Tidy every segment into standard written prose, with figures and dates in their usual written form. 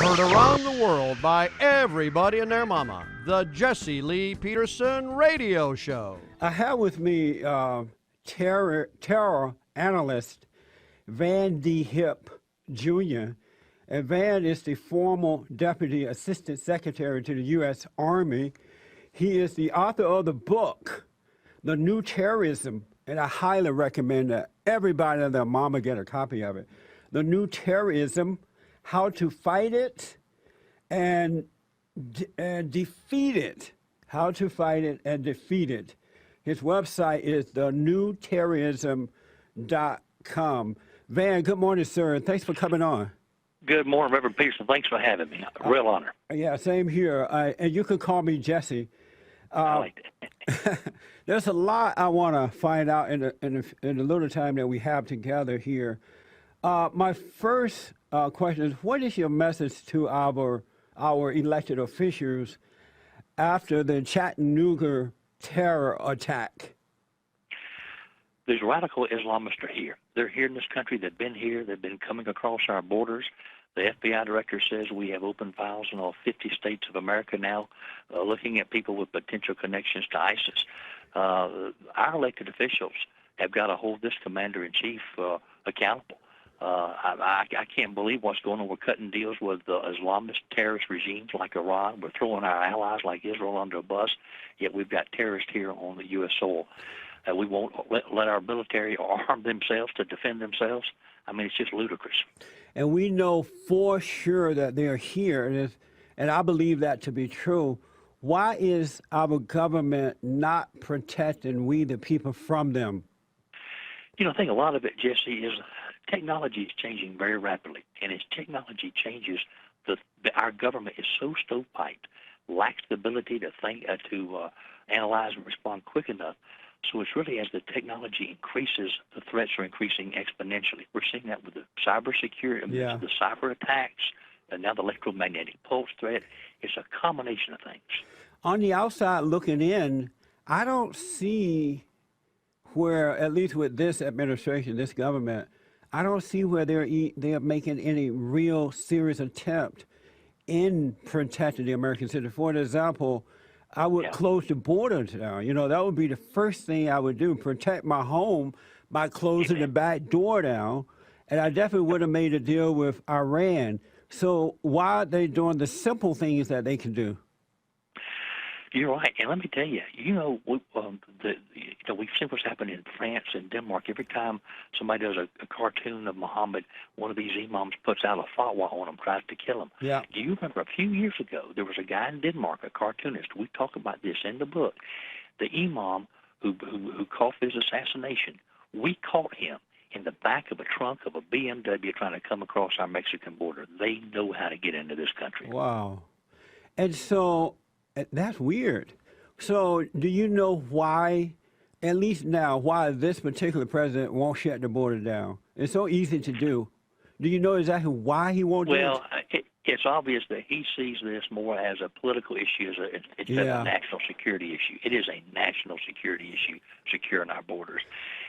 Heard around the world by everybody and their mama. The Jesse Lee Peterson Radio Show. I have with me terror analyst Van D. Hipp Jr. And Van is the former Deputy Assistant Secretary to the U.S. Army. He is the author of the book, The New Terrorism, and I highly recommend that everybody and their mama get a copy of it. The New Terrorism, How to Fight It and Defeat It. How to Fight It and Defeat It. His website is thenewterrorism.com. Van, good morning, sir, and thanks for coming on. Good morning, Reverend Peterson. Thanks for having me. A real honor. Yeah, same here. And you can call me Jesse. I like that. There's a lot I want to find out in the little time that we have together here. My first question is, what is your message to our elected officials after the Chattanooga terror attack? These radical Islamists are here. They're here in this country. They've been here. They've been coming across our borders. The FBI director says we have open files in all 50 states of America now, looking at people with potential connections to ISIS. Our elected officials have got to hold this commander-in-chief accountable. I can't believe what's going on. We're cutting deals with Islamist terrorist regimes like Iran. We're throwing our allies like Israel under a bus, yet we've got terrorists here on the U.S. soil. We won't let our military arm themselves to defend themselves. I mean, it's just ludicrous. And we know for sure that they're here, and I believe that to be true. Why is our government not protecting we the people from them? You know, I think a lot of it, Jesse, is technology is changing very rapidly. And as technology changes, our government is so stovepiped, lacks the ability to think, to analyze and respond quick enough. So it's really as the technology increases, the threats are increasing exponentially. We're seeing that with the cybersecurity, the cyber attacks, and now the electromagnetic pulse threat. It's a combination of things. On the outside looking in, I don't see where, at least with this administration, this government, I don't see where they're making any real serious attempt in protecting the American citizen. For example, I would close the border down. You know, that would be the first thing I would do, protect my home by closing the back door down. And I definitely would have made a deal with Iran. So why are they doing the simple things that they can do? You're right, and let me tell you, we've seen what's happened in France and Denmark. Every time somebody does a cartoon of Muhammad, one of these imams puts out a fatwa on him, tries to kill him. Yeah. Do you remember a few years ago, there was a guy in Denmark, a cartoonist. We talk about this in the book. The imam who caught his assassination, we caught him in the back of a trunk of a BMW trying to come across our Mexican border. They know how to get into this country. Wow. And so that's weird. So do you know why, at least now, why this particular president won't shut the border down? It's so easy to do. Do you know exactly why he won't do it? Well, it's obvious that he sees this more as a political issue instead of a national security issue. It is a national security issue, securing our borders.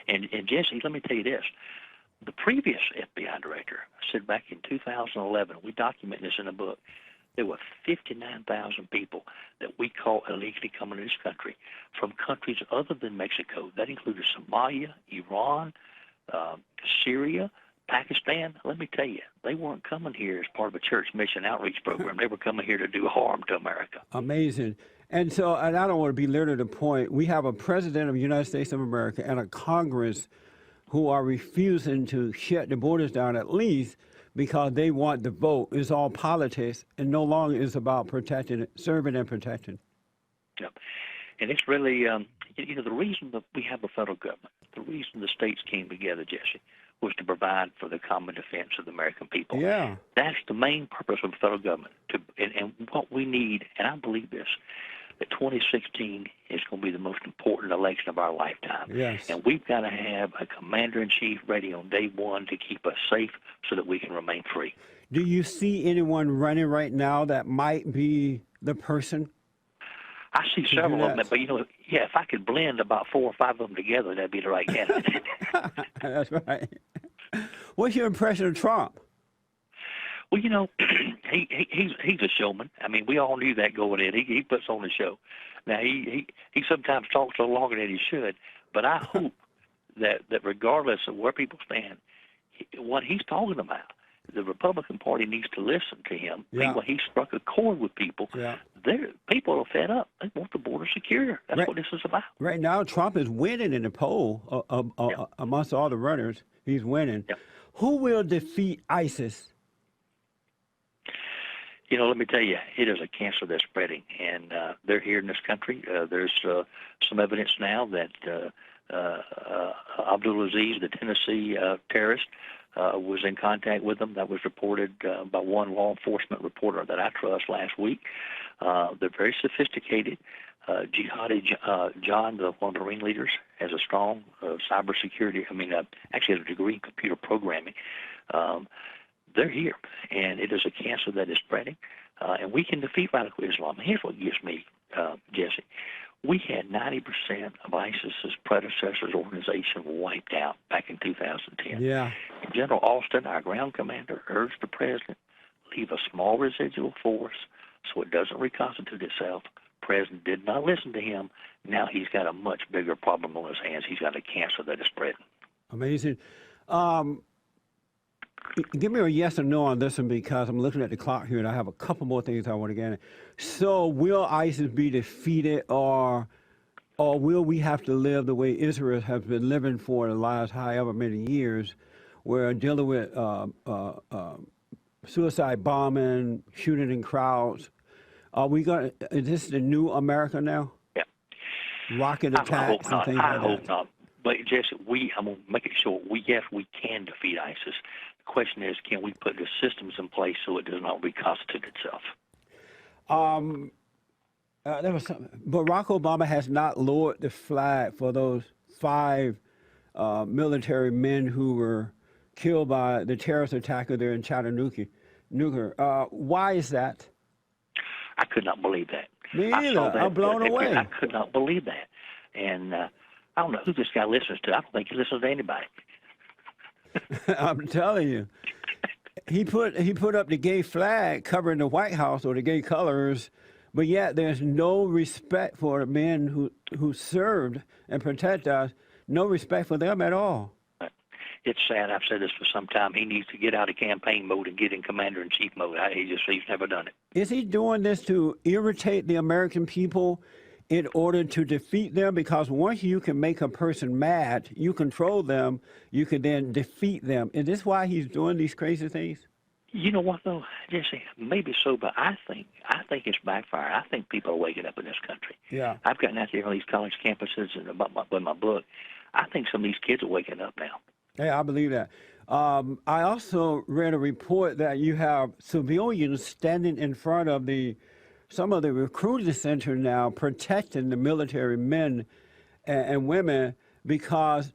And Jesse, let me tell you this. The previous FBI director said back in 2011, we document this in the book, there were 59,000 people that we caught illegally coming to this country from countries other than Mexico. That included Somalia, Iran, Syria, Pakistan. Let me tell you, they weren't coming here as part of a church mission outreach program. They were coming here to do harm to America. Amazing. And so, and I don't want to belittle the point, we have a president of the United States of America and a Congress who are refusing to shut the borders down, at least because they want the vote. It's all politics and no longer is about protecting, serving and protecting. Yep. And it's really, the reason that we have a federal government, the reason the states came together, Jesse, was to provide for the common defense of the American people. Yeah. That's the main purpose of the federal government. And what we need, and I believe this, that 2016 is going to be the most important election of our lifetime. Yes. And we've got to have a commander-in-chief ready on day one to keep us safe so that we can remain free. Do you see anyone running right now that might be the person? I see several of them, but if I could blend about 4 or 5 of them together, that'd be the right candidate. That's right. What's your impression of Trump? Well, he's a showman. I mean, we all knew that going in. He puts on the show. Now he sometimes talks a little longer than he should, but I hope that regardless of where people stand, what he's talking about, the Republican Party needs to listen to him. Yeah. He struck a chord with people. Yeah. People are fed up. They want the border secure. That's what this is about. Right now, Trump is winning in the poll amongst all the runners. He's winning. Yeah. Who will defeat ISIS? Let me tell you, it is a cancer that's spreading, and they're here in this country. There's some evidence now that Abdulaziz, the Tennessee terrorist, was in contact with them. That was reported by one law enforcement reporter that I trust last week. They're very sophisticated. Jihadi John, one of the ringleaders, has a strong cybersecurity. Actually has a degree in computer programming. They're here, and it is a cancer that is spreading, and we can defeat radical Islam. Here's what gives me, Jesse. We had 90% of ISIS's predecessors' organization wiped out back in 2010. Yeah. General Austin, our ground commander, urged the president, leave a small residual force so it doesn't reconstitute itself. The president did not listen to him. Now he's got a much bigger problem on his hands. He's got a cancer that is spreading. Amazing. Give me a yes or no on this one, because I'm looking at the clock here and I have a couple more things I want to get in. So will ISIS be defeated, or will we have to live the way Israel has been living for the last however many years, where dealing with suicide bombing, shooting in crowds? Is this the new America now? Yeah. Rocket attacks and things like that? I hope not. But Jesse, I'm going to make it short. Yes, we can defeat ISIS. The question is, can we put the systems in place so it does not reconstitute itself? There was something. Barack Obama has not lowered the flag for those 5 military men who were killed by the terrorist attacker there in Chattanooga. Why is that? I could not believe that. Me either. I'm blown away. I could not believe that. And I don't know who this guy listens to. I don't think he listens to anybody. I'm telling you. He put up the gay flag covering the White House, or the gay colors, but yet there's no respect for the men who served and protect us. No respect for them at all. It's sad. I've said this for some time. He needs to get out of campaign mode and get in commander-in-chief mode. He's never done it. Is he doing this to irritate the American people in order to defeat them? Because once you can make a person mad, you control them, you can then defeat them. Is this why he's doing these crazy things? You know what, though, Jesse? Maybe so, but I think it's backfired. I think people are waking up in this country. Yeah. I've gotten out there on these college campuses and about my book. I think some of these kids are waking up now. Yeah, I believe that. I also read a report that you have civilians standing in front of some of the recruiting centers now, protecting the military men and women, because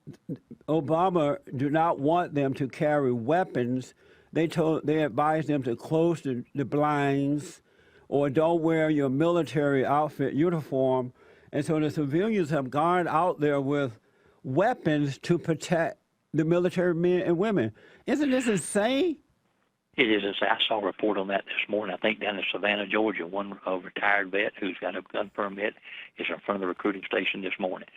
Obama do not want them to carry weapons. They advised them to close the blinds, or don't wear your military outfit uniform. And so the civilians have gone out there with weapons to protect the military men and women. Isn't this insane? It is insane. I saw a report on that this morning, I think down in Savannah, Georgia. One retired vet who's got a gun permit is in front of the recruiting station this morning.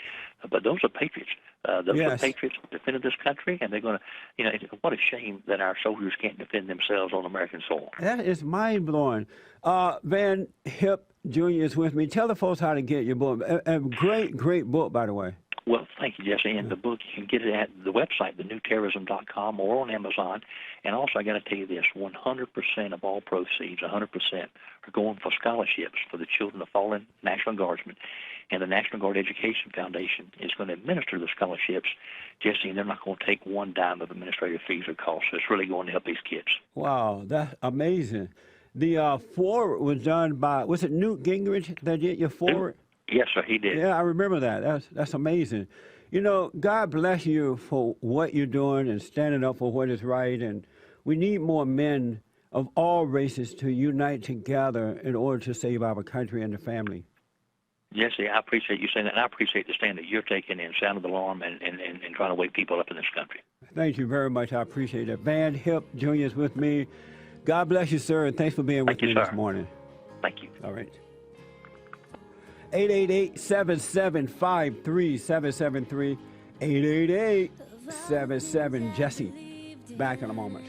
But those are patriots. Those are patriots who defended this country, and they're going to, what a shame that our soldiers can't defend themselves on American soil. That is mind-blowing. Van Hipp Jr. is with me. Tell the folks how to get your book. A great, great book, by the way. Well, thank you, Jesse. And the book, you can get it at the website, thenewterrorism.com, or on Amazon. And also, I got to tell you this, 100% of all proceeds, 100%, are going for scholarships for the children of fallen National Guardsmen. And the National Guard Education Foundation is going to administer the scholarships, Jesse, and they're not going to take one dime of administrative fees or costs. So it's really going to help these kids. Wow, that's amazing. The forward was done by, was it Newt Gingrich that did your forward? Yes, sir, he did. Yeah, I remember that. That's amazing. You know, God bless you for what you're doing and standing up for what is right. And we need more men of all races to unite together in order to save our country and the family. Jesse, I appreciate you saying that, and I appreciate the stand that you're taking in sounding the alarm and trying to wake people up in this country. Thank you very much. I appreciate it. Van Hipp Jr. is with me. God bless you, sir, and thanks for being with Thank you, me sir. this morning. Thank you. All right. 888-775-3773. 888-77-JESSE. Back in a moment.